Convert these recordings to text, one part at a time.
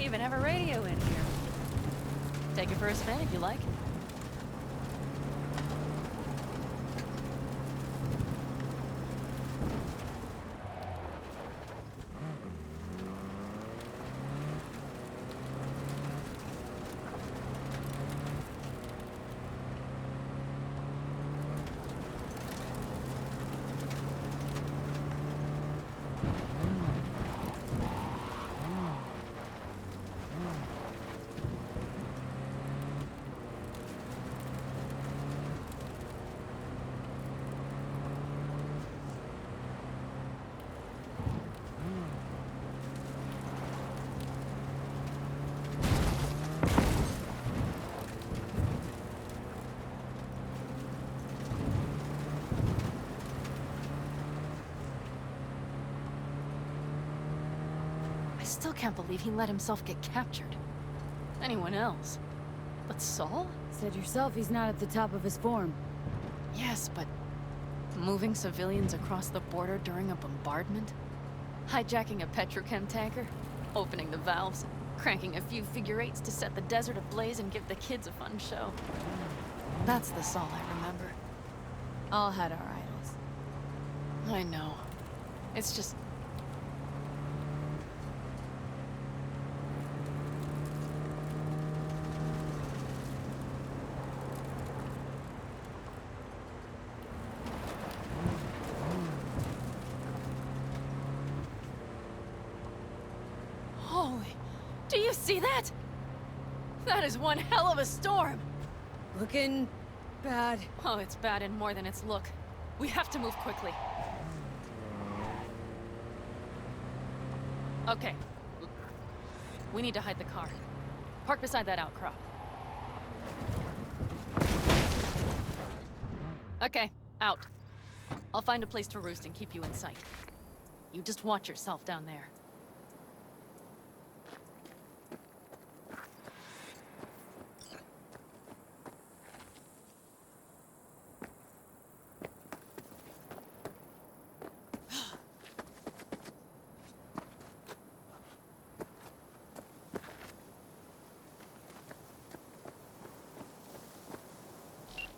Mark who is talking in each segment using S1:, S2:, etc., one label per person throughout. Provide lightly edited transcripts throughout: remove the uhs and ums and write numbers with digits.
S1: even have a radio in here. Take it for a spin if you like. I still can't believe he let himself get captured. Anyone else? But Saul?
S2: Said yourself he's not at the top of his form.
S1: Yes, but moving civilians across the border during a bombardment? Hijacking a petrochem tanker? Opening the valves? Cranking a few figure eights to set the desert ablaze and give the kids a fun show? That's the Saul I remember.
S2: All had our idols.
S1: I know. It's just... Holy... Do you see that? That is one hell of a storm!
S2: Looking... bad.
S1: Oh, it's bad in more than its look. We have to move quickly. Okay. We need to hide the car. Park beside that outcrop. Okay, out. I'll find a place to roost and keep you in sight. You just watch yourself down there.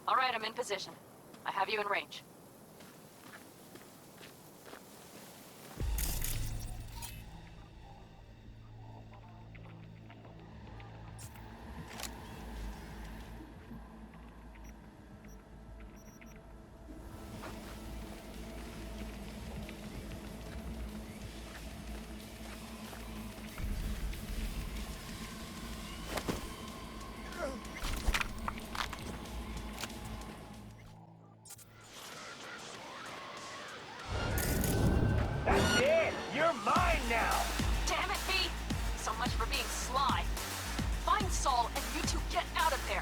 S1: All right, I'm in position. I have you in range. Saul, and you two get out of there!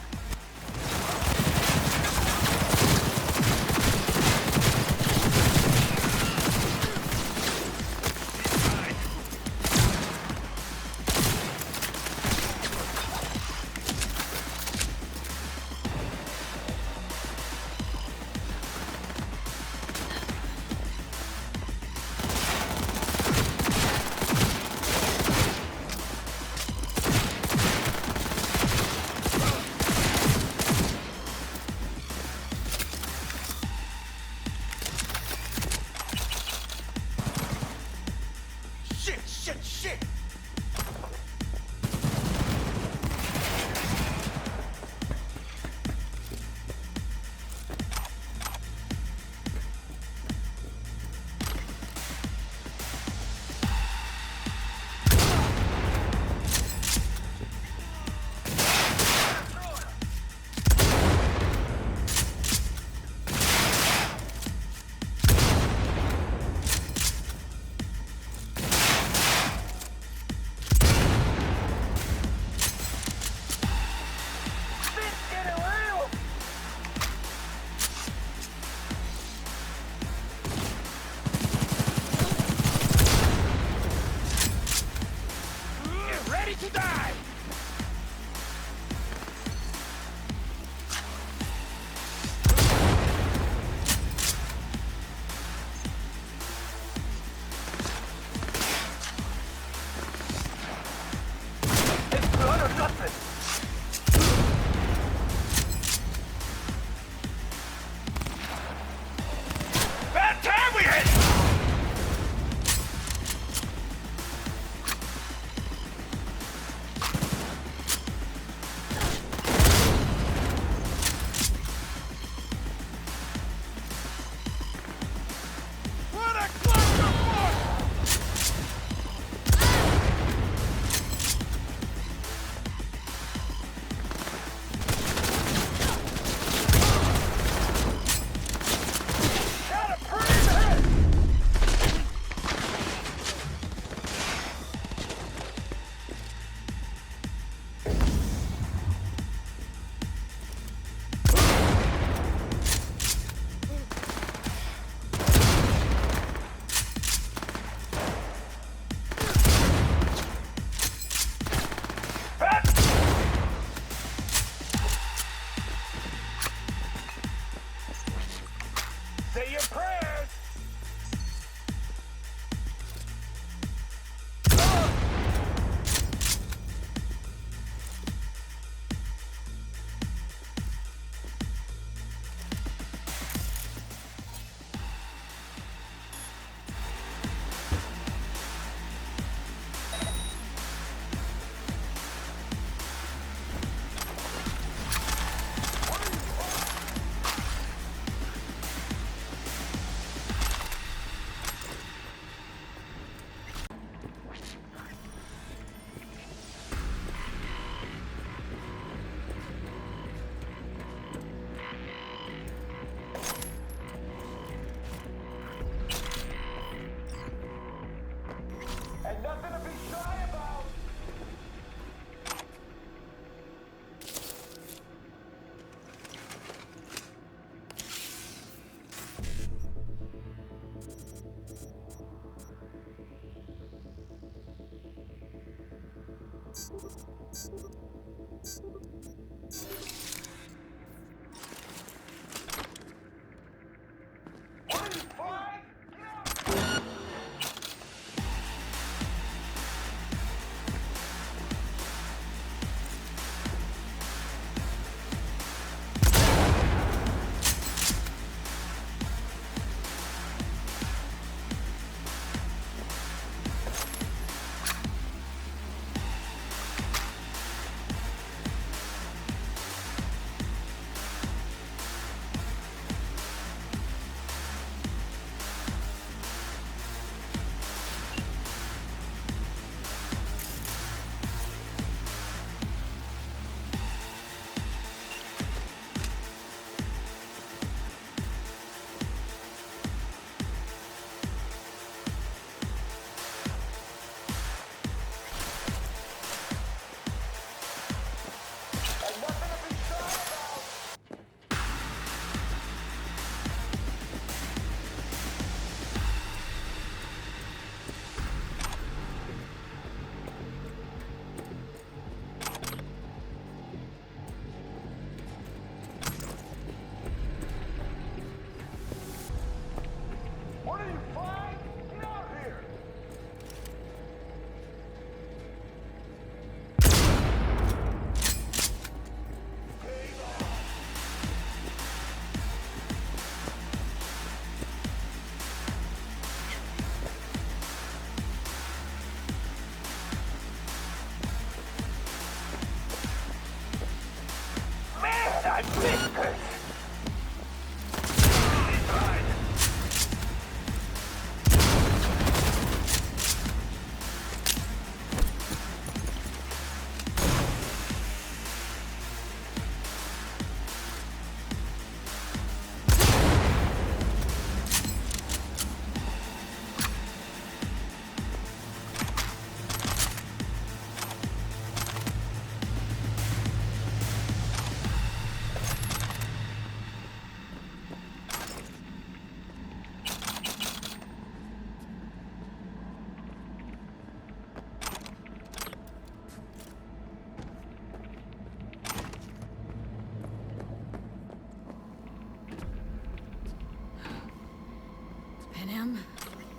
S3: I missed her!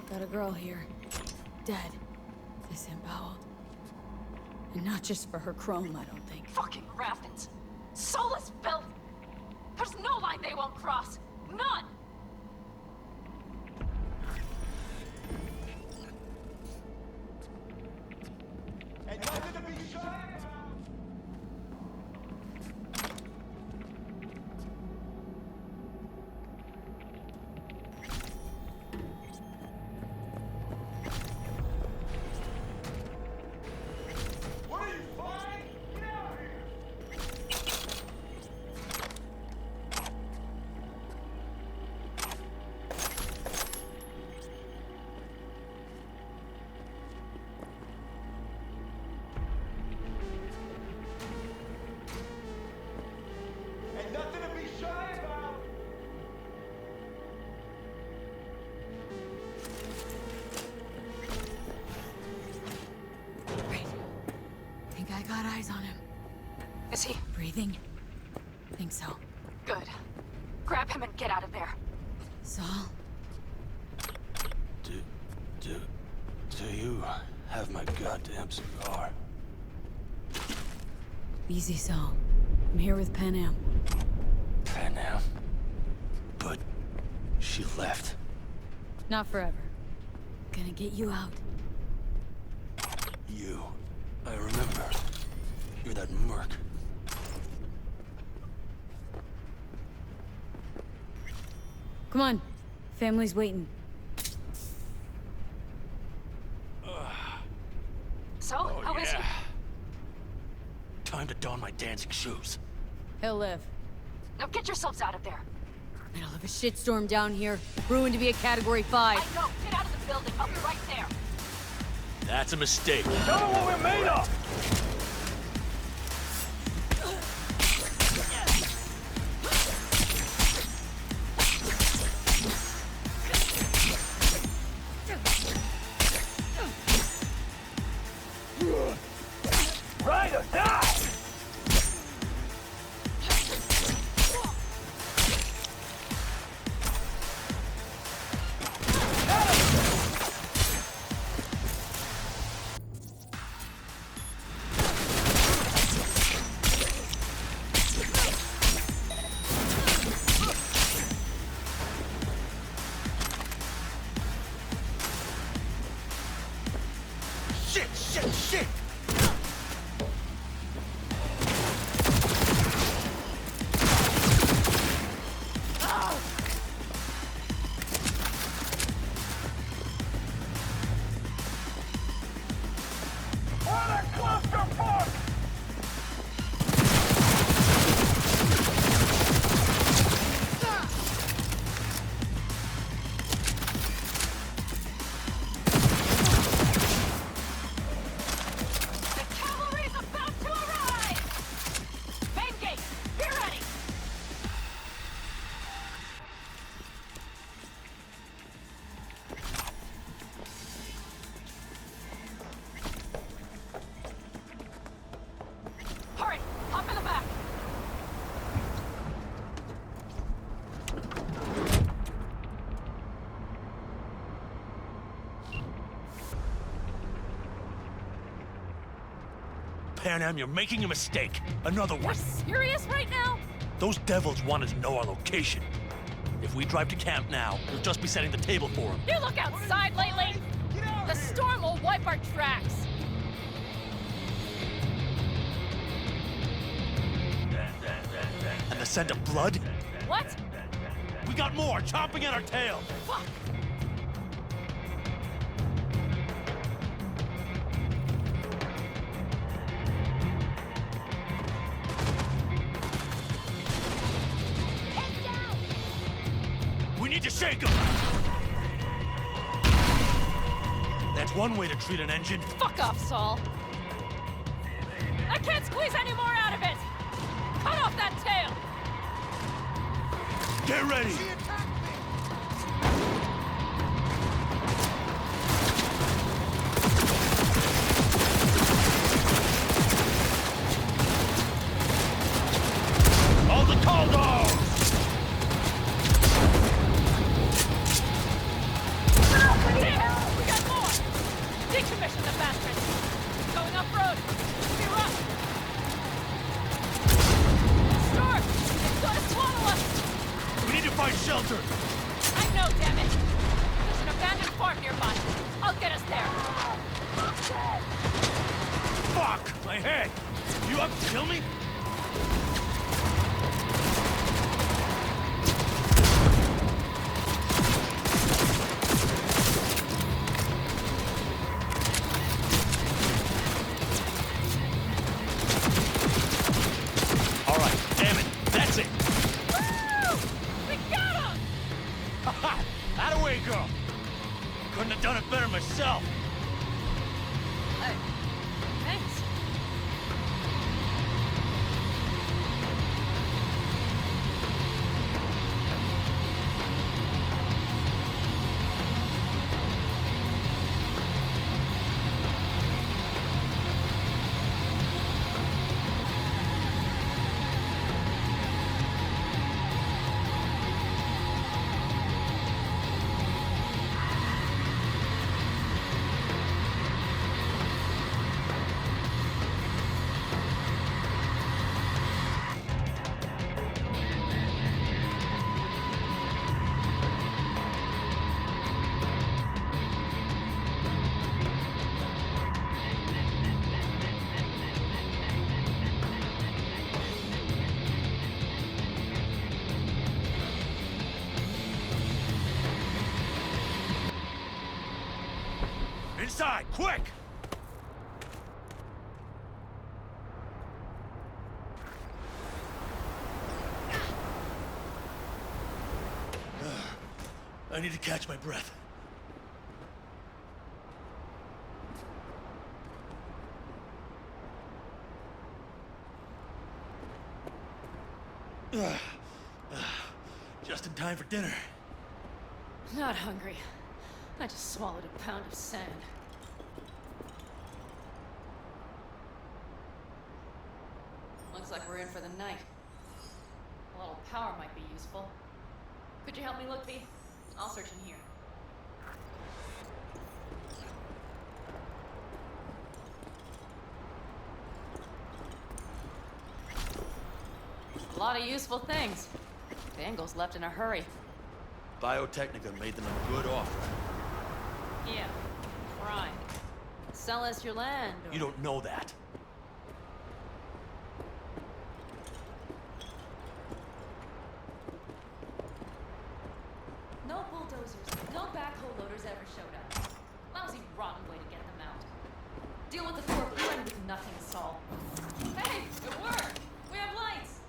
S2: Got a girl here. Dead. Disemboweled. And not just for her chrome, I don't think.
S1: Fucking Raffins. Soulless filth! There's no line they won't cross. None!
S3: And nothing to be shy about! What are you, fine? Get out of here! And nothing to be shy about!
S2: Right. Think I got eyes on him.
S1: Is he?
S2: Breathing? Think so.
S1: Good. Grab him and get out of there.
S2: Saul?
S4: Do you have my goddamn cigar?
S2: Easy, Saul. I'm here with Pan Am.
S4: Pan Am? But she left.
S2: Not forever. Gonna get you out.
S4: You. I remember. You're that merc.
S2: Come on. Family's waiting.
S1: So,
S4: Oh,
S1: how is he?
S4: Time to don my dancing shoes.
S2: He'll live.
S1: Now get yourselves out of there.
S2: Middle of a shitstorm down here. Ruined to be a Category 5.
S1: I know. Get out of the building. I'll be right there.
S4: That's a mistake.
S3: Show them what we're made of!
S4: Shit!
S3: What a clusterfuck!
S1: The cavalry's about to arrive! Main gate, be ready! Hurry, hop in the back!
S4: Panam, you're making a mistake. Another
S1: You're
S4: one.
S1: serious right now?
S4: Those devils wanted to know our location. If we drive to camp now, we'll just be setting the table for them.
S1: You look outside lately? The storm will wipe our tracks.
S4: And the scent of blood?
S1: What?
S4: We got more chomping at our tail.
S1: Fuck!
S4: We need to shake them. That's one way to treat an engine.
S1: Fuck off, Saul. I can't squeeze any more out of it. Cut off that tail.
S4: Get ready. All the tall dogs!
S1: Damn, we got more. Decommission the bastards. Going off-road. Be rough. Storm, it's gonna swallow us.
S4: We need to find shelter.
S1: I know, damn it. There's an abandoned farm nearby. I'll get us there.
S4: Fuck! My head! You up to kill me? All right, damn it. That's it.
S1: Woo! We got him!
S4: Ha! That away, girl. Couldn't have done it better myself.
S1: Thanks.
S4: Inside, quick! I need to catch my breath. Just in time for dinner.
S1: Not hungry. I just swallowed a pound of sand. Looks like we're in for the night. A little power might be useful. Could you help me look, V? I'll search in here. A lot of useful things. Dangle's left in a hurry.
S4: Biotechnica made them a good offer.
S1: Yeah, prime. Sell us your land, or...
S4: You don't know that.
S1: No bulldozers, no backhoe loaders ever showed up. Lousy, rotten way to get them out. Deal with the core blend with nothing, Saul. Hey, it worked! We have lights!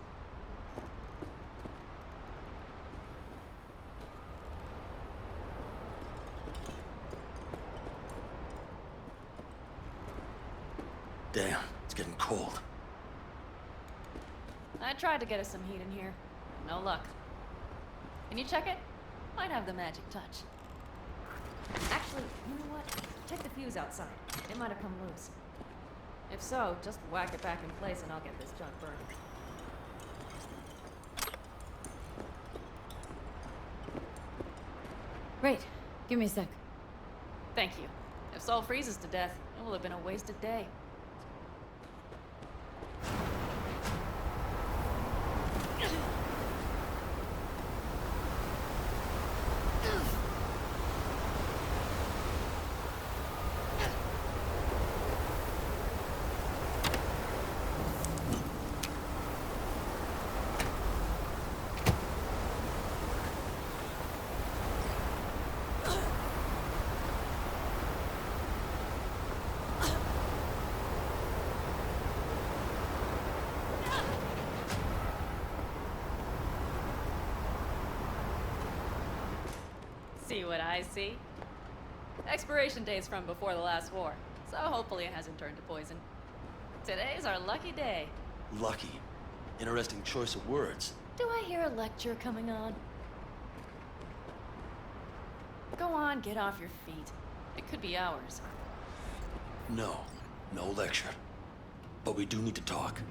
S4: Damn, it's getting cold.
S1: I tried to get us some heat in here. No luck. Can you check it? Might have the magic touch. Actually, you know what? Check the fuse outside. It might have come loose. If so, just whack it back in place and I'll get this junk burning.
S2: Right. Give me a sec.
S1: Thank you. If Saul freezes to death, it will have been a wasted day. See what I see? Expiration date's from before the last war, so hopefully it hasn't turned to poison. Today's our lucky day.
S4: Lucky. Interesting choice of words.
S1: Do I hear a lecture coming on? Go on, get off your feet. It could be hours.
S4: No, no lecture. But we do need to talk.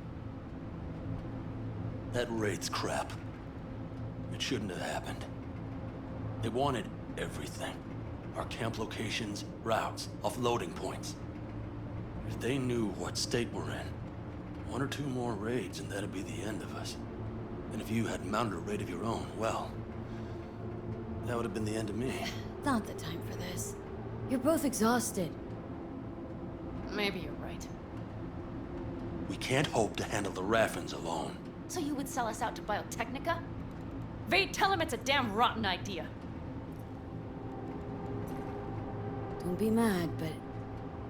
S4: That raid's crap. It shouldn't have happened. They wanted everything. Our camp locations, routes, offloading points. If they knew what state we're in, one or two more raids and that'd be the end of us. And if you had mounted a raid of your own, well, that would have been the end of me.
S2: Not the time for this. You're both exhausted.
S1: Maybe you're right.
S4: We can't hope to handle the Raffins alone.
S1: So you would sell us out to Biotechnica? Vade, tell him it's a damn rotten idea.
S2: Don't be mad, but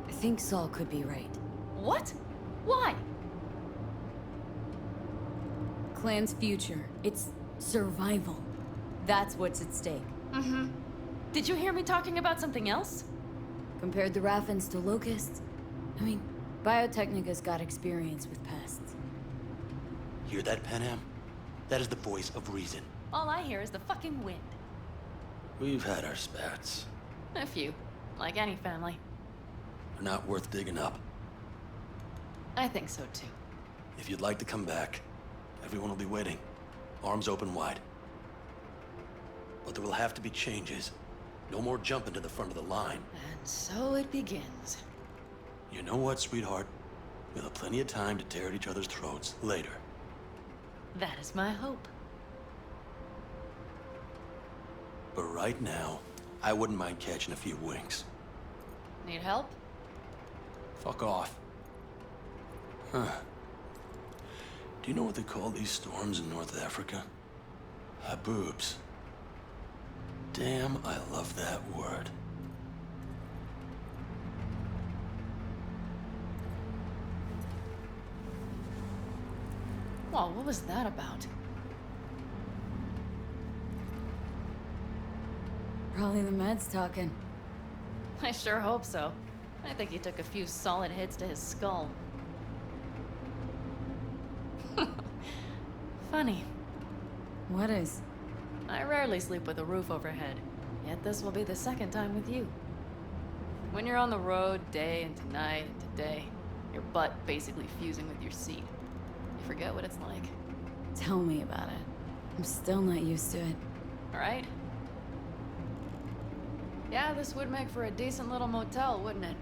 S2: I think Saul could be right.
S1: What? Why?
S2: Clan's future. It's survival. That's what's at stake.
S1: Mm-hmm. Did you hear me talking about something else?
S2: Compared the Raffins to Locusts, I mean, Biotechnica's got experience with pests.
S4: Hear that, Panam? That is the voice of reason.
S1: All I hear is the fucking wind.
S4: We've had our spats.
S1: A few. Like any family.
S4: They're not worth digging up.
S1: I think so too.
S4: If you'd like to come back, everyone will be waiting. Arms open wide. But there will have to be changes. No more jumping to the front of the line.
S1: And so it begins.
S4: You know what, sweetheart? We'll have plenty of time to tear at each other's throats later.
S1: That is my hope.
S4: But right now, I wouldn't mind catching a few winks.
S1: Need help?
S4: Fuck off. Huh. Do you know what they call these storms in North Africa? Haboobs. Damn, I love that word.
S1: Well, what was that about?
S2: Probably the meds talking.
S1: I sure hope so. I think he took a few solid hits to his skull. Funny.
S2: What is?
S1: I rarely sleep with a roof overhead, yet this will be the second time with you. When you're on the road day into night into day, your butt basically fusing with your seat. You forget what it's like.
S2: Tell me about it. I'm still not used to it.
S1: Right? Yeah, this would make for a decent little motel, wouldn't it?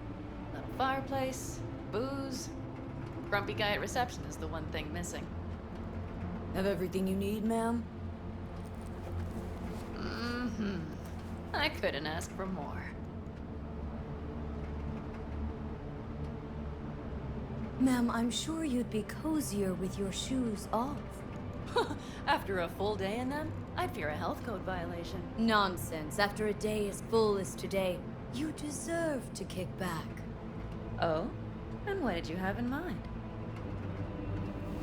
S1: Little fireplace, booze. Grumpy guy at reception is the one thing missing.
S2: Have everything you need, ma'am?
S1: Mm-hmm. I couldn't ask for more.
S2: Ma'am, I'm sure you'd be cozier with your shoes off.
S1: After a full day in them, I'd fear a health code violation.
S2: Nonsense. After a day as full as today, you deserve to kick back.
S1: Oh? And what did you have in mind?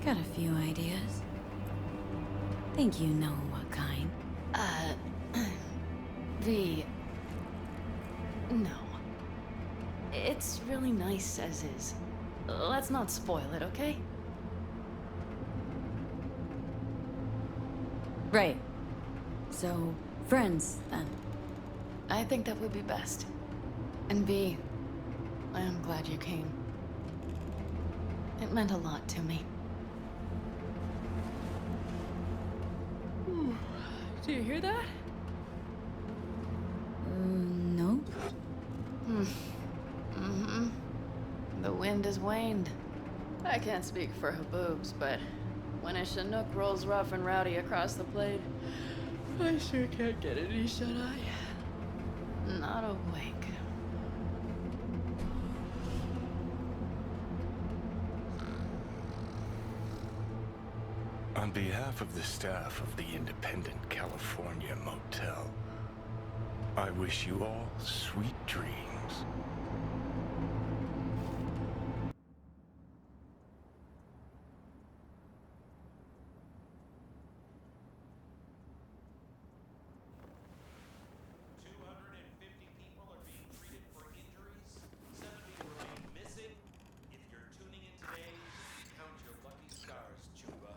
S2: Got a few ideas. Think you know what kind.
S1: No. It's really nice as is. Let's not spoil it, okay?
S2: Right. So, friends, then.
S1: I think that would be best. And B, I am glad you came. It meant a lot to me. Do you hear that?
S2: No?
S1: Mm-hmm. The wind has waned. I can't speak for her boobs, but when a Chinook rolls rough and rowdy across the plate, I sure can't get any shut-eye. Not a wink.
S5: On behalf of the staff of the Independent California Motel, I wish you all sweet dreams.
S6: People are being treated for injuries. 70 remain missing. If you're tuning in today, count your lucky stars, Chuba.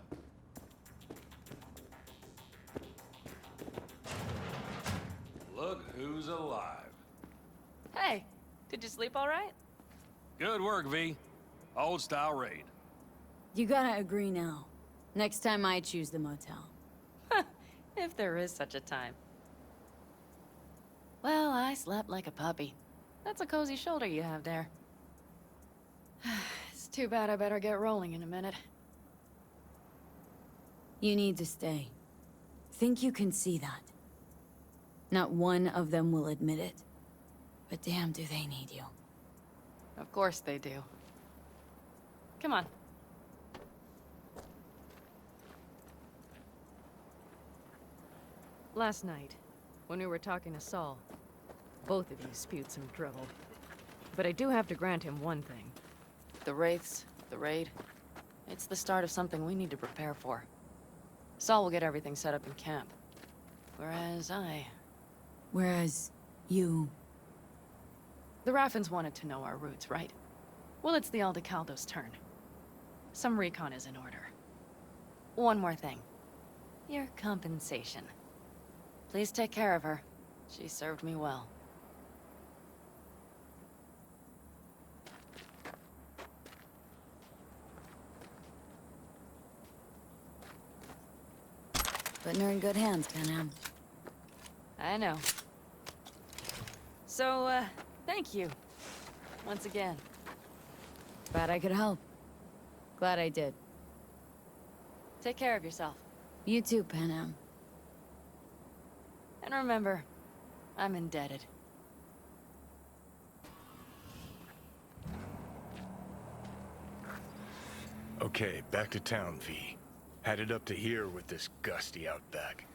S7: Look who's alive.
S1: Hey, did you sleep all right?
S7: Good work, V. Old style raid.
S2: You gotta agree now. Next time I choose the motel.
S1: If there is such a time. Well, I slept like a puppy. That's a cozy shoulder you have there. It's too bad I better get rolling in a minute.
S2: You need to stay. Think you can see that. Not one of them will admit it. But damn, do they need you.
S1: Of course they do. Come on. Last night, when we were talking to Saul, both of you spewed some drivel. But I do have to grant him one thing. The Wraiths, the raid, it's the start of something we need to prepare for. Saul will get everything set up in camp.
S2: Whereas, you...
S1: The Raffins wanted to know our roots, right? Well, it's the Aldecaldo's turn. Some recon is in order. One more thing. Your compensation. Please take care of her. She served me well.
S2: Putting her in good hands, Panam.
S1: I know. So, thank you. Once again.
S2: Glad I could help. Glad I did.
S1: Take care of yourself.
S2: You too, Panam.
S1: And remember, I'm indebted.
S5: Okay, back to town, V. Headed up to here with this gusty outback.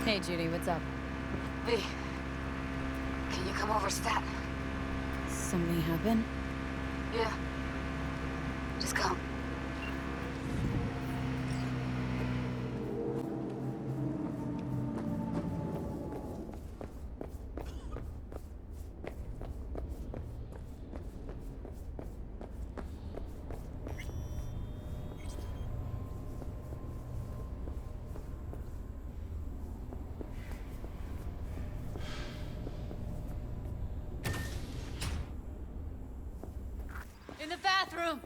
S2: Hey, Judy, what's up?
S8: V, can you come over stat?
S2: Something happened?
S8: Yeah. Just come.
S1: bathroom!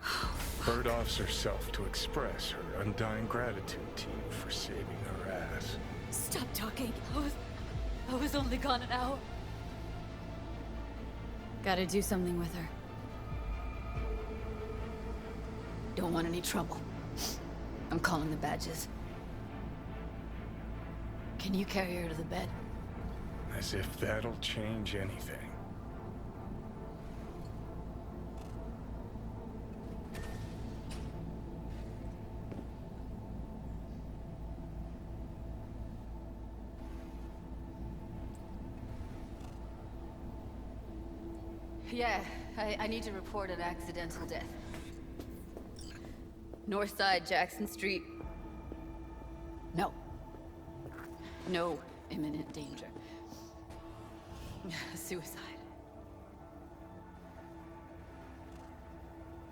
S5: Bird offs herself to express her undying gratitude to you for saving her ass.
S1: Stop talking. I was only gone an hour.
S2: Gotta do something with her.
S1: Don't want any trouble. I'm calling the badges. Can you carry her to the bed?
S5: As if that'll change anything.
S1: Yeah, I need to report an accidental death. North side, Jackson Street. No. No imminent danger. Suicide.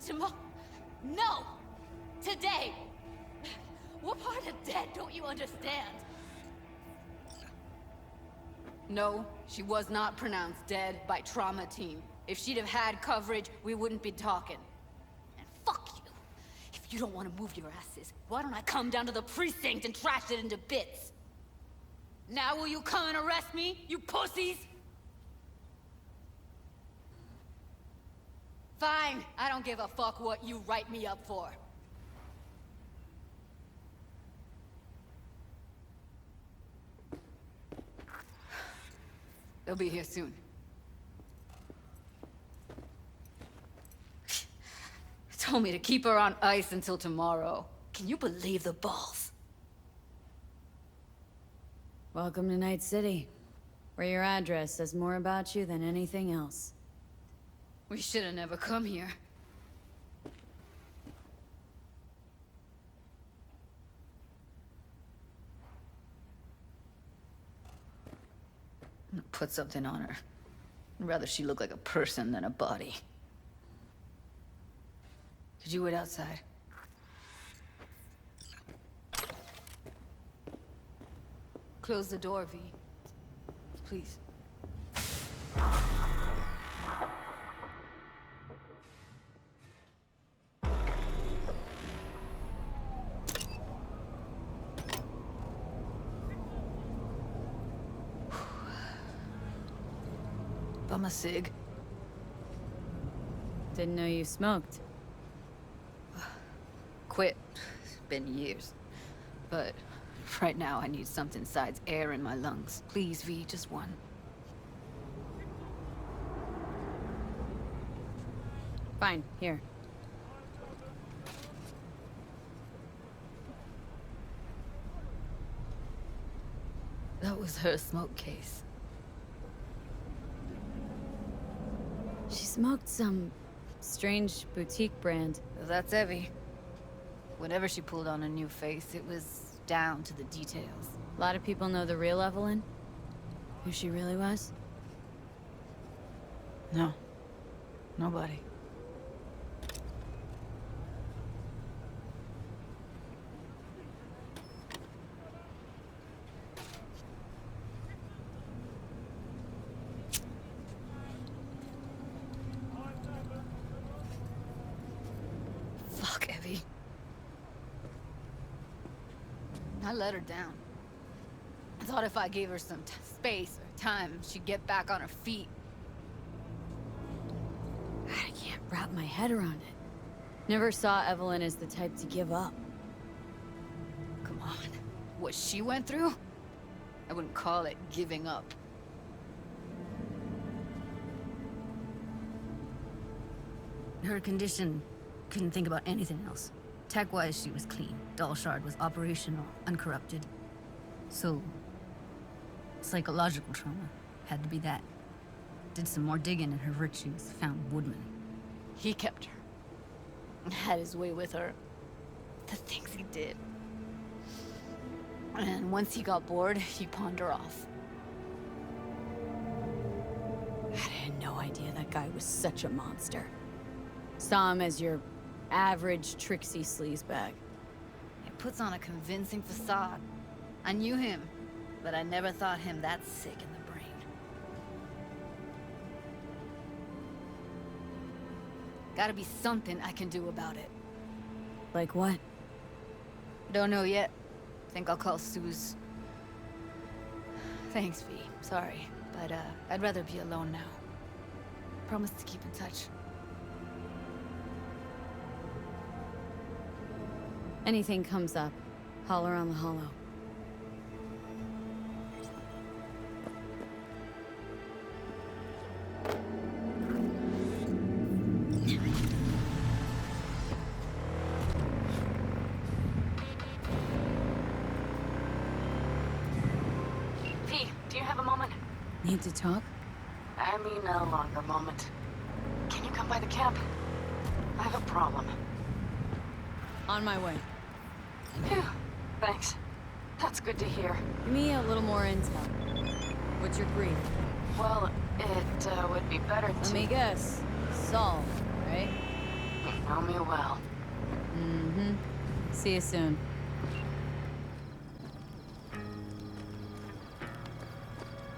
S1: Tomorrow? No! Today! What part of dead don't you understand? No, she was not pronounced dead by trauma team. If she'd have had coverage, we wouldn't be talking. And fuck you. If you don't want to move your asses, why don't I come down to the precinct and trash it into bits? Now will you come and arrest me, you pussies? Fine, I don't give a fuck what you write me up for. They'll be here soon. Told me to keep her on ice until tomorrow. Can you believe the balls?
S2: Welcome to Night City, where your address says more about you than anything else.
S1: We should have never come here. I'm gonna put something on her. I'd rather she look like a person than a body. Could you wait outside? Close the door, V. Please. Bum a cig.
S2: Didn't know you smoked.
S1: Quit. It's been years. But right now I need something besides air in my lungs. Please, V, just one.
S2: Fine, here.
S1: That was her smoke case.
S2: She smoked some strange boutique brand.
S1: That's Evie. Whenever she pulled on a new face, it was down to the details.
S2: A lot of people know the real Evelyn. Who she really was.
S1: No. Nobody. Fuck, Evie. I let her down. I thought if I gave her some space or time, she'd get back on her feet.
S2: I can't wrap my head around it. Never saw Evelyn as the type to give up.
S1: Come on. What she went through? I wouldn't call it giving up. Her condition, couldn't think about anything else. Tech-wise, she was clean. Doll Shard was operational, uncorrupted. So, psychological trauma had to be that. Did some more digging and her virtues found Woodman. He kept her. Had his way with her. The things he did. And once he got bored, he pawned her off.
S2: I had no idea that guy was such a monster. Saw him as your average tricksy sleazebag.
S1: He puts on a convincing facade. I knew him, but I never thought him that sick in the brain.
S8: Gotta be something I can do about it.
S2: Like what?
S8: Don't know yet. Think I'll call Suze. Thanks, V. Sorry, but I'd rather be alone now. Promise to keep in touch.
S2: Anything comes up, holler on the holo.
S1: V, do you have a moment?
S2: Need to talk?
S1: I mean a longer moment. Can you come by the camp? I have a problem.
S2: On my way.
S1: Phew, thanks. That's good to hear.
S2: Give me a little more intel. What's your brief?
S1: Well, it would be better to...
S2: Let me guess. Saul, right?
S1: You know me well.
S2: Mm-hmm. See you soon.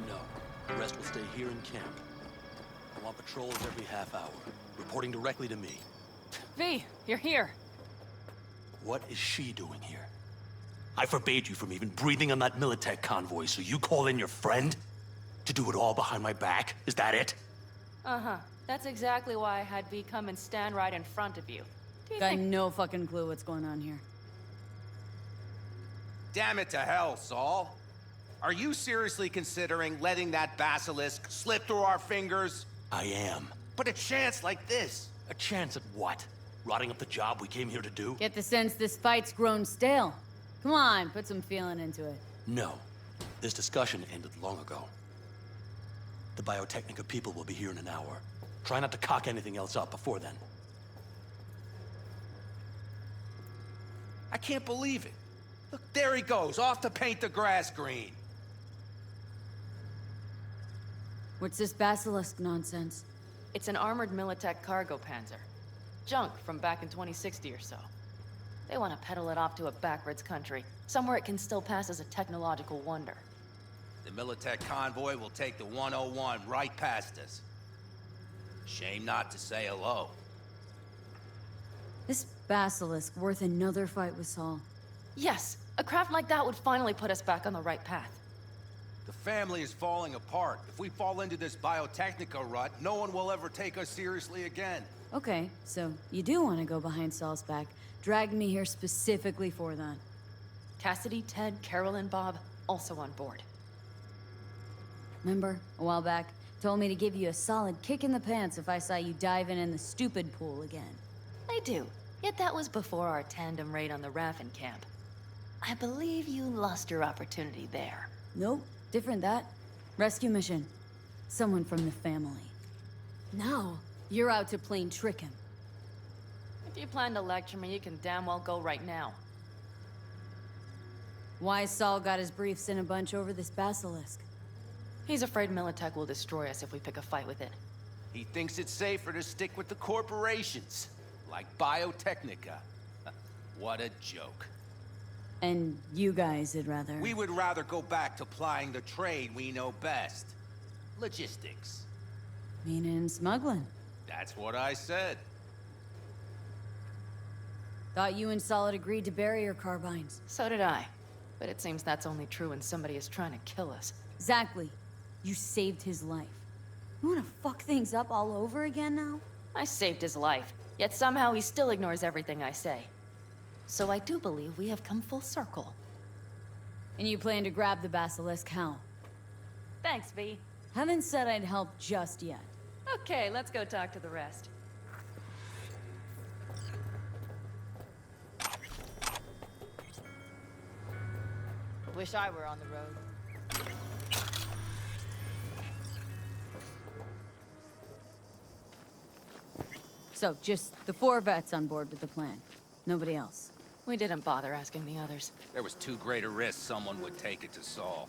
S4: No. The rest will stay here in camp. I want patrols every half hour, reporting directly to me.
S1: V, you're here.
S4: What is she doing here? I forbade you from even breathing on that Militech convoy, so you call in your friend? To do it all behind my back? Is that it?
S1: Uh-huh. That's exactly why I had V come and stand right in front of you. Do you
S2: Got
S1: think...
S2: no fucking clue what's going on here.
S6: Damn it to hell, Saul. Are you seriously considering letting that basilisk slip through our fingers?
S4: I am.
S6: But a chance like this.
S4: A chance at what? Rotting up the job we came here to do?
S2: Get the sense this fight's grown stale. Come on, put some feeling into it.
S4: No. This discussion ended long ago. The Biotechnica people will be here in an hour. Try not to cock anything else up before then.
S6: I can't believe it. Look, there he goes, off to paint the grass green.
S2: What's this basilisk nonsense?
S1: It's an armored Militech cargo panzer. Junk from back in 2060 or so. They want to peddle it off to a backwards country, somewhere it can still pass as a technological wonder.
S6: The Militech convoy will take the 101 right past us. Shame not to say hello.
S2: This basilisk worth another fight with Saul.
S1: Yes, a craft like that would finally put us back on the right path.
S6: The family is falling apart. If we fall into this Biotechnica rut, no one will ever take us seriously again.
S2: Okay, so you do want to go behind Saul's back. Dragged me here specifically for that.
S1: Cassidy, Ted, Carolyn, Bob, also on board.
S2: Remember, a while back, told me to give you a solid kick in the pants if I saw you diving in the stupid pool again.
S1: I do. Yet that was before our tandem raid on the Raffin camp. I believe you lost your opportunity there.
S2: Nope, different that. Rescue mission. Someone from the family. Now, you're out to plain trick him.
S1: If you plan to lecture me, you can damn well go right now.
S2: Why Saul got his briefs in a bunch over this basilisk.
S1: He's afraid Militech will destroy us if we pick a fight with it.
S6: He thinks it's safer to stick with the corporations, like Biotechnica. What a joke.
S2: And you guys would rather...
S6: We would rather go back to plying the trade we know best. Logistics.
S2: Meaning smuggling.
S6: That's what I said.
S2: Thought you and Solid agreed to bury your carbines.
S1: So did I. But it seems that's only true when somebody is trying to kill us.
S2: Exactly. You saved his life. You wanna fuck things up all over again now?
S1: I saved his life, yet somehow he still ignores everything I say. So I do believe we have come full circle.
S2: And you plan to grab the basilisk how?
S1: Thanks, V.
S2: Haven't said I'd help just yet.
S1: Okay, let's go talk to the rest.
S8: Wish I were on the road.
S2: So, just the 4 vets on board with the plan. Nobody else.
S1: We didn't bother asking the others.
S6: There was too great a risk someone would take it to Saul.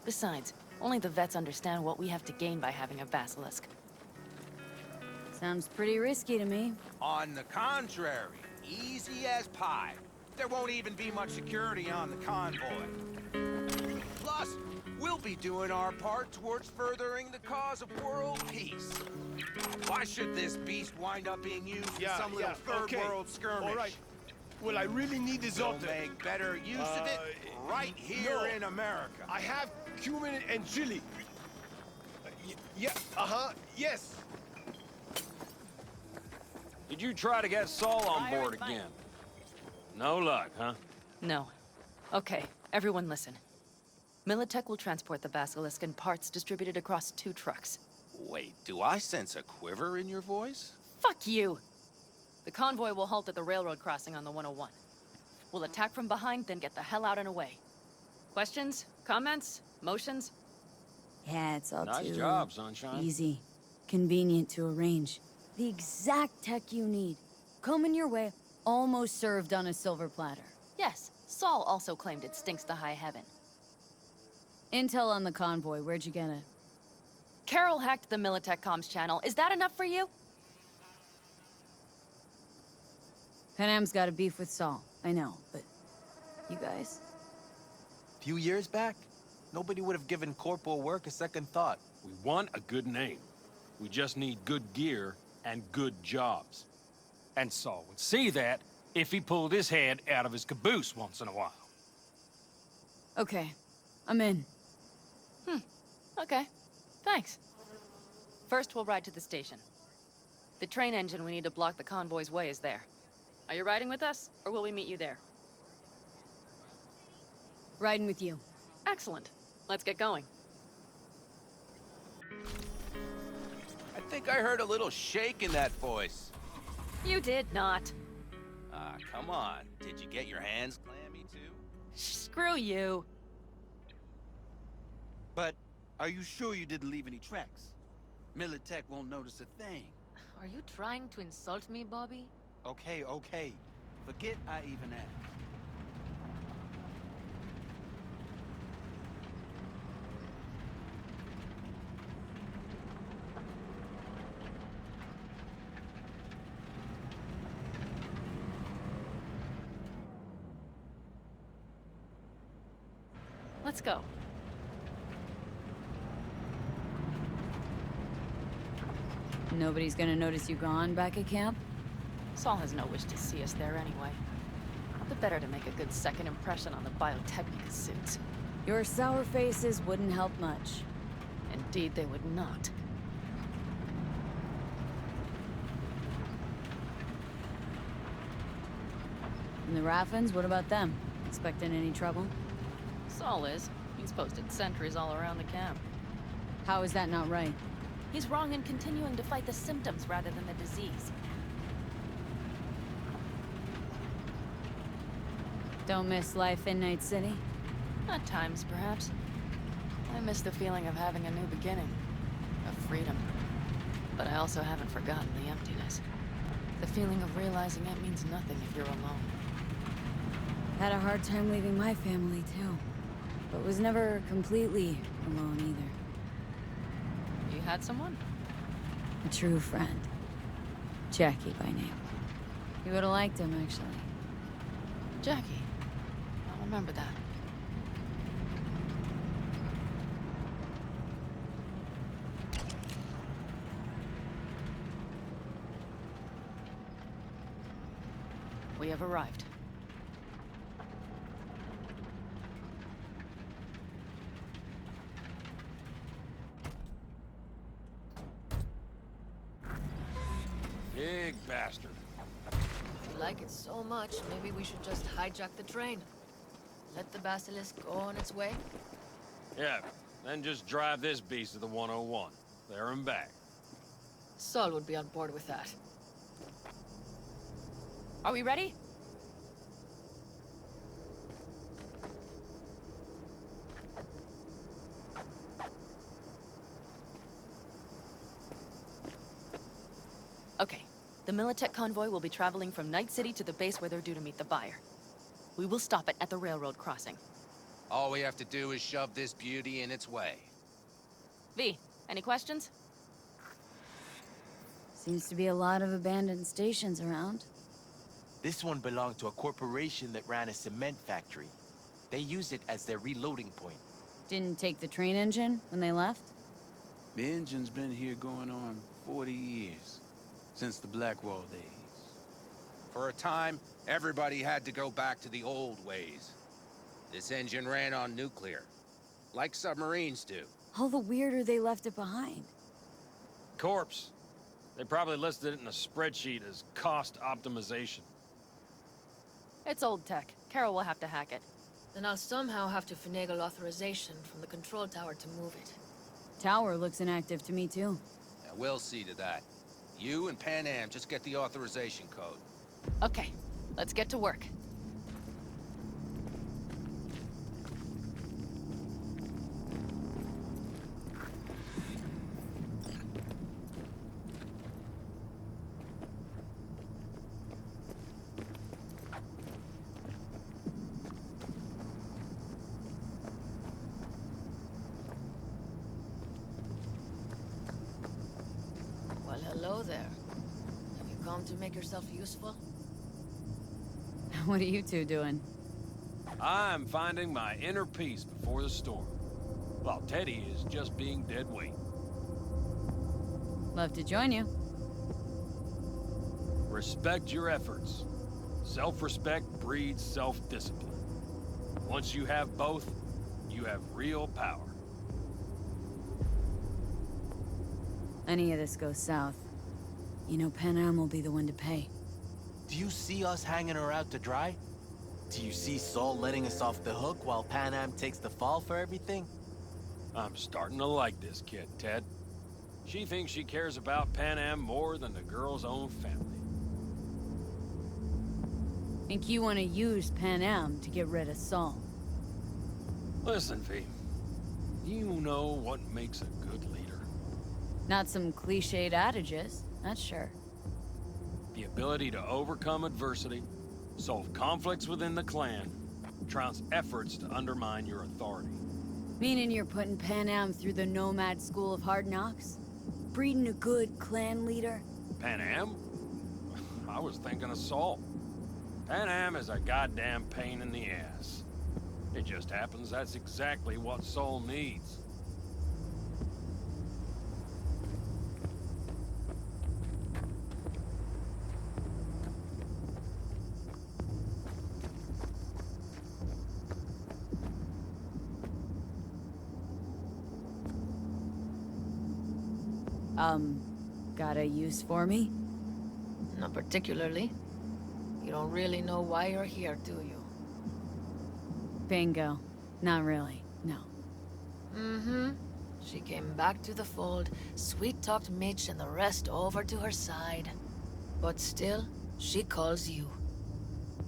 S1: Besides, only the vets understand what we have to gain by having a basilisk.
S2: Sounds pretty risky to me.
S6: On the contrary, easy as pie. There won't even be much security on the convoy. Plus, we'll be doing our part towards furthering the cause of world peace. Why should this beast wind up being used in some little third world skirmish?
S9: All right. Well, I really need this
S6: We'll
S9: altar.
S6: make better use of it right here
S9: no.
S6: in America.
S9: I have cumin and chili. Yeah, yes.
S7: Did you try to get Saul on board again? No luck, huh?
S1: No. Okay, everyone listen. Militech will transport the Basilisk in parts distributed across 2 trucks.
S6: Wait, do I sense a quiver in your voice?
S1: Fuck you! The convoy will halt at the railroad crossing on the 101. We'll attack from behind, then get the hell out and away. Questions? Comments? Motions?
S2: Yeah, it's all
S7: Nice
S2: too
S7: job, Sunshine.
S2: easy. Convenient to arrange. The exact tech you need. Coming your way, almost served on a silver platter.
S1: Yes, Saul also claimed it stinks to high heaven.
S2: Intel on the convoy, where'd you get it?
S1: Carol hacked the Militech comms channel. Is that enough for you?
S2: Panam's got a beef with Saul, I know, but you guys?
S10: Few years back, nobody would have given corporal work a second thought.
S7: We want a good name. We just need good gear and good jobs. And Saul would see that if he pulled his head out of his caboose once in a while.
S2: Okay, I'm in.
S1: Okay. Thanks. First, we'll ride to the station. The train engine we need to block the convoy's way is there. Are you riding with us, or will we meet you there?
S2: Riding with you.
S1: Excellent. Let's get going.
S6: I think I heard a little shake in that voice.
S1: You did not.
S6: Ah, come on. Did you get your hands clammy too?
S1: Screw you.
S10: But are you sure you didn't leave any tracks? Militech won't notice a thing.
S1: Are you trying to insult me, Bobby?
S10: Okay, okay. Forget I even asked.
S1: Let's go.
S2: Nobody's gonna notice you gone back at camp?
S1: Saul has no wish to see us there anyway. The better to make a good second impression on the Biotechnica suits.
S2: Your sour faces wouldn't help much.
S1: Indeed, they would not.
S2: And the Raffins, what about them? Expecting any trouble?
S1: Saul is. He's posted sentries all around the camp.
S2: How is that not right?
S1: He's wrong in continuing to fight the symptoms rather than the disease.
S2: Don't miss life in Night City?
S1: At times, perhaps. I miss the feeling of having a new beginning. Of freedom. But I also haven't forgotten the emptiness. The feeling of realizing it means nothing if you're alone.
S2: Had a hard time leaving my family, too. But was never completely alone, either.
S1: You had someone?
S2: A true friend. Jackie by name. You would've liked him, actually.
S1: Jackie. I'll remember that. We have arrived.
S7: Big bastard.
S8: If you like it so much, maybe we should just hijack the train. Let the Basilisk go on its way.
S7: Yeah, then just drive this beast to the 101. There and back.
S8: Saul would be on board with that.
S1: Are we ready? Okay. The Militech convoy will be traveling from Night City to the base where they're due to meet the buyer. We will stop it at the railroad crossing.
S6: All we have to do is shove this beauty in its way.
S1: V, any questions?
S2: Seems to be a lot of abandoned stations around.
S10: This one belonged to a corporation that ran a cement factory. They use it as their reloading point.
S2: Didn't take the train engine when they left?
S10: The engine's been here going on 40 years. Since the Blackwall days.
S6: For a time, everybody had to go back to the old ways. This engine ran on nuclear, like submarines do.
S2: All the weirder they left it behind.
S7: Corpse. They probably listed it in a spreadsheet as cost optimization.
S1: It's old tech. Carol will have to hack it.
S8: Then I'll somehow have to finagle authorization from the control tower to move it.
S2: Tower looks inactive to me, too.
S6: Yeah, we'll see to that. You and Pan Am just get the authorization code.
S1: Okay, let's get to work.
S8: Well, hello there. Have you come to make yourself useful?
S2: What are you two doing?
S7: I'm finding my inner peace before the storm, while Teddy is just being dead weight.
S2: Love to join you.
S7: Respect your efforts. Self-respect breeds self-discipline. Once you have both, you have real power.
S2: Any of this goes south, you know Pan Am will be the one to pay.
S11: Do you see us hanging her out to dry? Do you see Saul letting us off the hook while Pan Am takes the fall for everything?
S7: I'm starting to like this kid, Ted. She thinks she cares about Pan Am more than the girl's own family.
S2: Think you want to use Pan Am to get rid of Saul?
S7: Listen, V. You know what makes a good leader.
S2: Not some cliched adages, that's sure.
S7: The ability to overcome adversity, solve conflicts within the clan, trounce efforts to undermine your authority.
S2: Meaning you're putting Pan Am through the Nomad School of Hard Knocks? Breeding a good clan leader?
S7: Pan Am? I was thinking of Saul. Pan Am is a goddamn pain in the ass. It just happens that's exactly what Saul needs.
S2: Got a use for me?
S8: Not particularly. You don't really know why you're here, do you?
S2: Bingo. Not really, no.
S8: Mm-hmm. She came back to the fold, sweet-talked Mitch and the rest over to her side. But still, she calls you.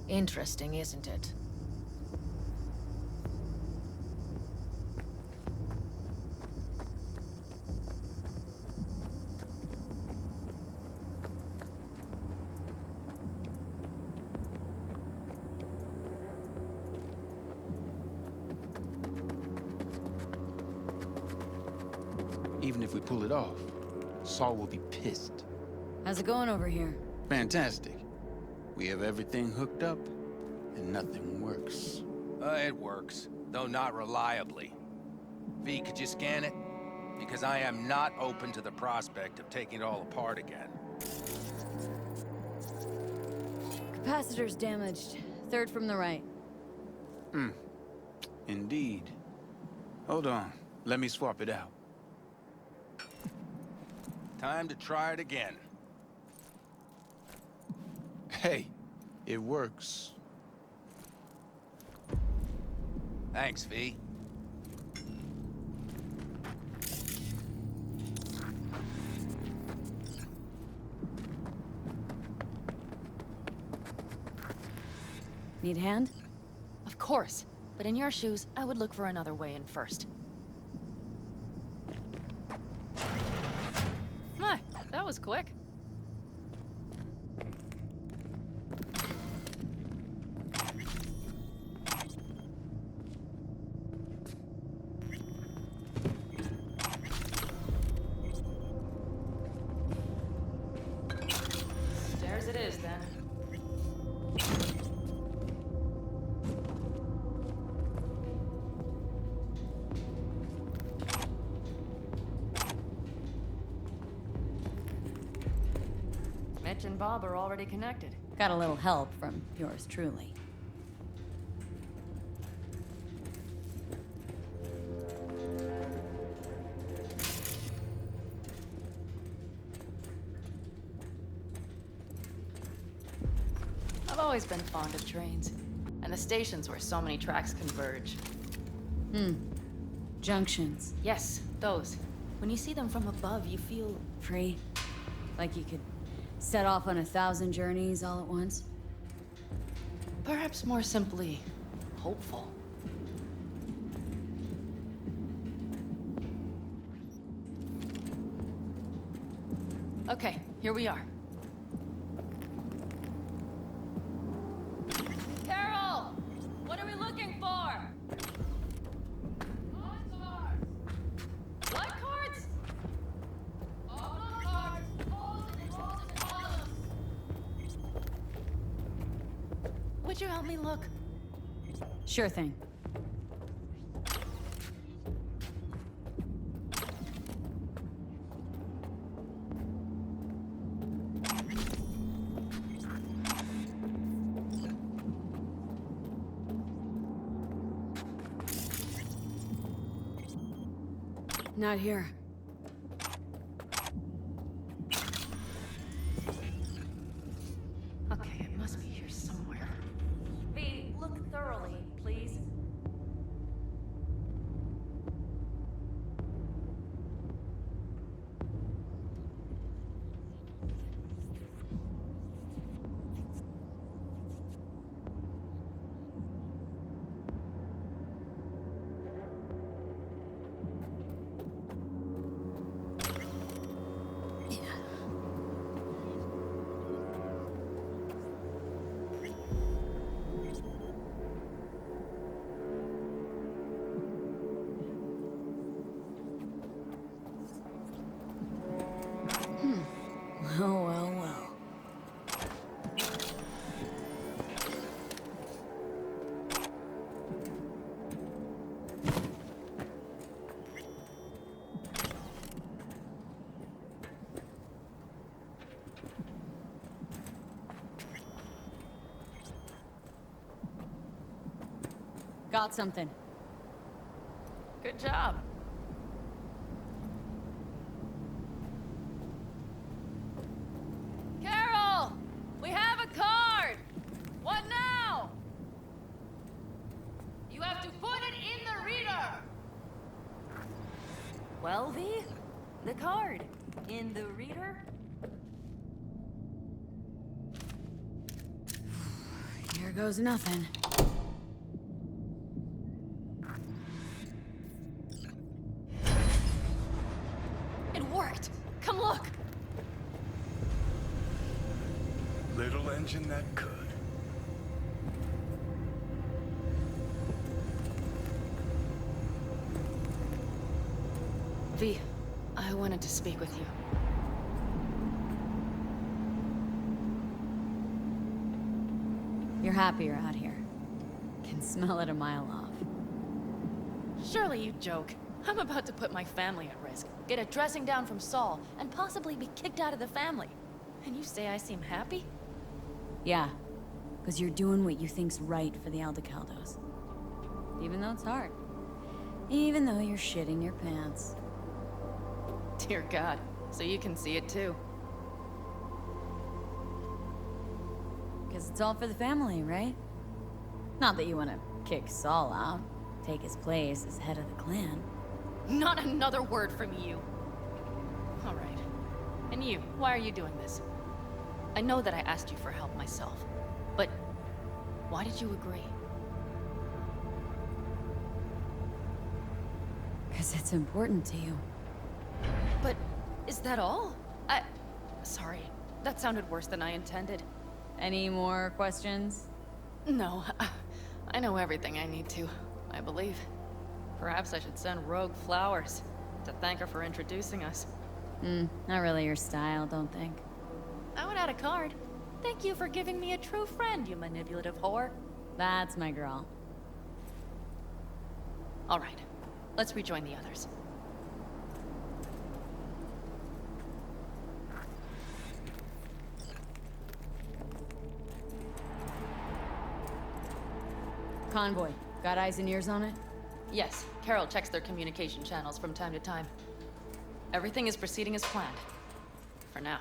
S8: Interesting, isn't it?
S10: Even if we pull it off, Saul will be pissed.
S2: How's it going over here?
S10: Fantastic. We have everything hooked up, and nothing works.
S6: It works, though not reliably. V, could you scan it? Because I am not open to the prospect of taking it all apart again.
S2: Capacitor's damaged. Third from the right.
S10: Indeed. Hold on. Let me swap it out.
S6: Time to try it again.
S10: Hey, it works.
S6: Thanks, V.
S2: Need a hand?
S1: Of course. But in your shoes, I would look for another way in first. Ah, that was quick. Stairs it is, then. Mitch and Bob are already connected.
S2: Got a little help from yours truly.
S1: I've always been fond of trains. And the stations where so many tracks converge.
S2: Junctions.
S1: Yes, those. When you see them from above, you feel...
S2: Free. Like you could set off on 1,000 journeys all at once.
S1: perhaps more simply, hopeful. Okay, here we are. Carol! What are we looking for? What cards? Would you help me look?
S2: Sure thing. Not here.
S1: Okay, it must be here somewhere. V, look thoroughly, please.
S2: Well, well, well. Got something.
S1: Good job. Carol! We have a card! What now? You have to put it in the reader! Well, V? The card. In the reader?
S2: Here goes nothing.
S1: It worked! Come look!
S5: Little engine that could.
S1: V, I wanted to speak with you.
S2: You're happier out here. Can smell it a mile off.
S1: Surely you joke. I'm about to put my family at risk, get a dressing down from Saul, and possibly be kicked out of the family. And you say I seem happy?
S2: Yeah, because you're doing what you think's right for the Aldecaldos. Even though it's hard. Even though you're shitting your pants.
S1: Dear God, so you can see it too.
S2: Because it's all for the family, right? Not that you want to kick Saul out, take his place as head of the clan.
S1: Not another word from you. All right. And you, why are you doing this? I know that I asked you for help myself, but why did you agree?
S2: Because it's important to you.
S1: But is that all? Sorry, that sounded worse than I intended.
S2: Any more questions?
S1: No, I know everything I need to, I believe. Perhaps I should send Rogue flowers to thank her for introducing us.
S2: Not really your style, don't think.
S1: I would add a card. Thank you for giving me a true friend, you manipulative whore.
S2: That's my girl.
S1: All right, let's rejoin the others.
S2: convoy. Got eyes and ears on it?
S1: Yes, Carol checks their communication channels from time to time. Everything is proceeding as planned. For now.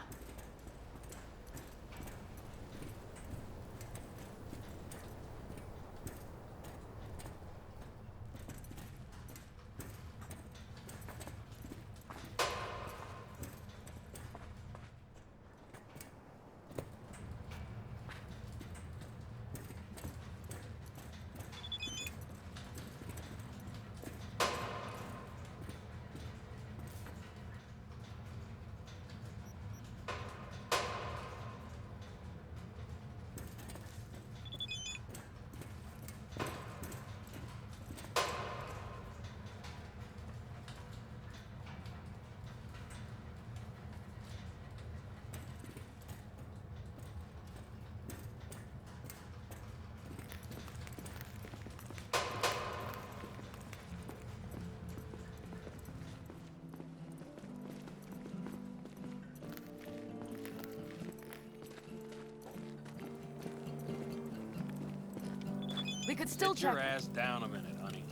S1: We could still
S7: Get your
S1: track.
S7: ass down a minute, honey.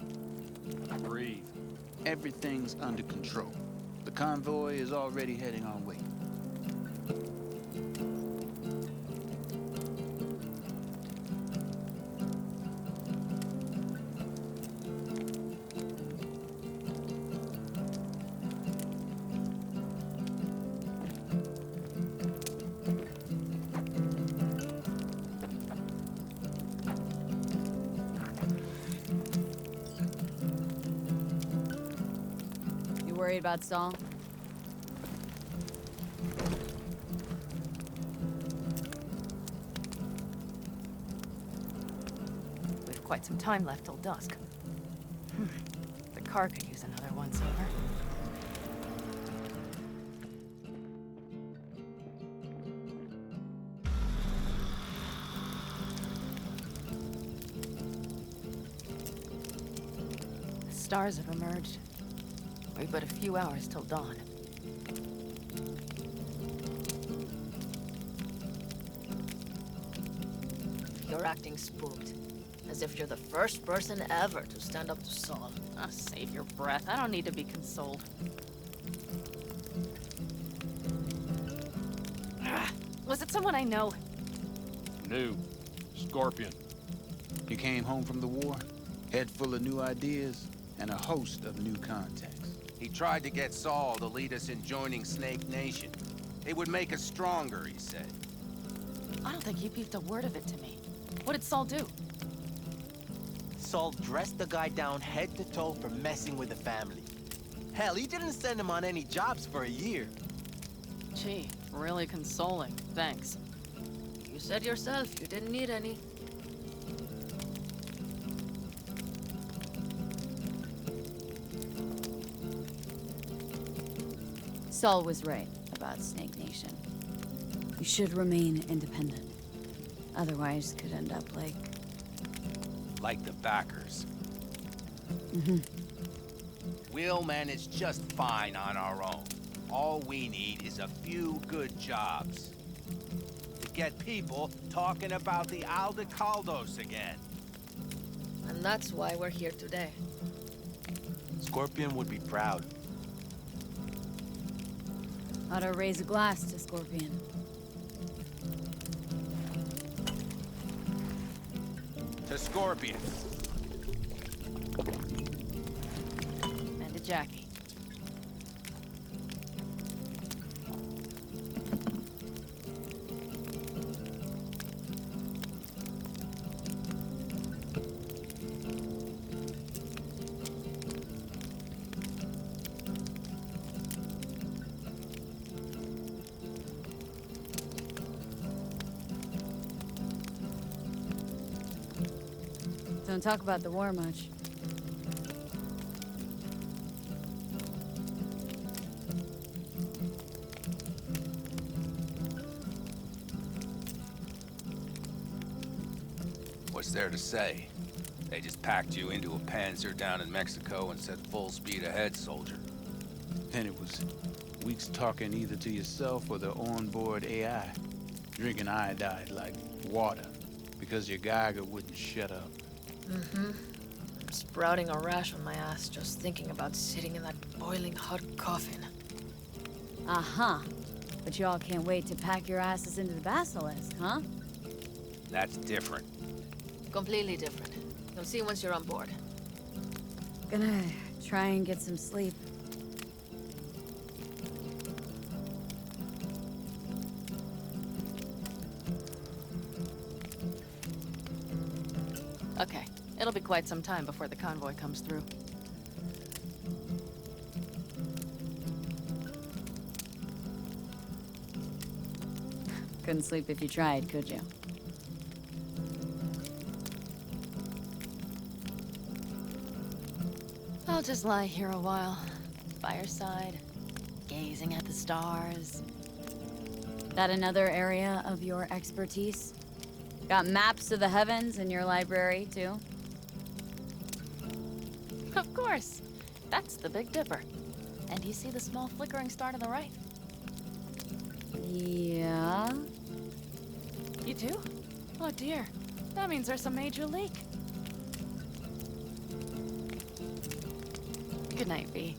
S7: Breathe.
S10: Everything's under control. The convoy is already heading our way.
S2: You worried about Saul?
S1: We've quite some time left till dusk. The car could use another once over. The stars have emerged. We've but a few hours till dawn.
S8: You're acting spooked. As if you're the first person ever to stand up to Saul.
S1: Ah, save your breath. I don't need to be consoled. Was it someone I know?
S7: New. Scorpion.
S10: You came home from the war, head full of new ideas, and a host of new contacts.
S12: He tried to get Saul to lead us in joining Snake Nation. It would make us stronger, he said.
S1: I don't think he beeped a word of it to me. What did Saul do?
S11: Saul dressed the guy down head to toe for messing with the family. Hell, he didn't send him on any jobs for a year.
S1: Gee, really consoling. Thanks.
S8: You said yourself you didn't need any.
S2: Saul was right about Snake Nation. You should remain independent. Otherwise, could end up like...
S12: Like the backers.
S2: Mm-hmm.
S12: We'll manage just fine on our own. All we need is a few good jobs. To get people talking about the Aldecaldos again.
S8: And that's why we're here today.
S11: Scorpion would be proud.
S2: Ought to raise a glass to Scorpion.
S12: To Scorpion.
S1: And to Jackie.
S2: Don't talk about the war much.
S12: What's there to say? They just packed you into a Panzer down in Mexico and said full speed ahead, soldier.
S10: Then it was weeks talking either to yourself or the onboard AI, drinking iodide like water, because your Geiger wouldn't shut up.
S8: Mm-hmm. I'm sprouting a rash on my ass just thinking about sitting in that boiling hot coffin.
S2: Uh-huh. But y'all can't wait to pack your asses into the basilisk, huh?
S12: That's different.
S8: Completely different. You'll see once you're on board.
S2: Gonna try and get some sleep.
S1: Okay, it'll be quite some time before the convoy comes through.
S2: Couldn't sleep if you tried, could you?
S1: I'll just lie here a while. Fireside, gazing at the stars.
S2: That another area of your expertise? Got maps of the heavens in your library, too?
S1: Of course. That's the Big Dipper. And you see the small flickering star to the right?
S2: Yeah?
S1: You too? Oh dear. That means there's a major leak. Good night, V.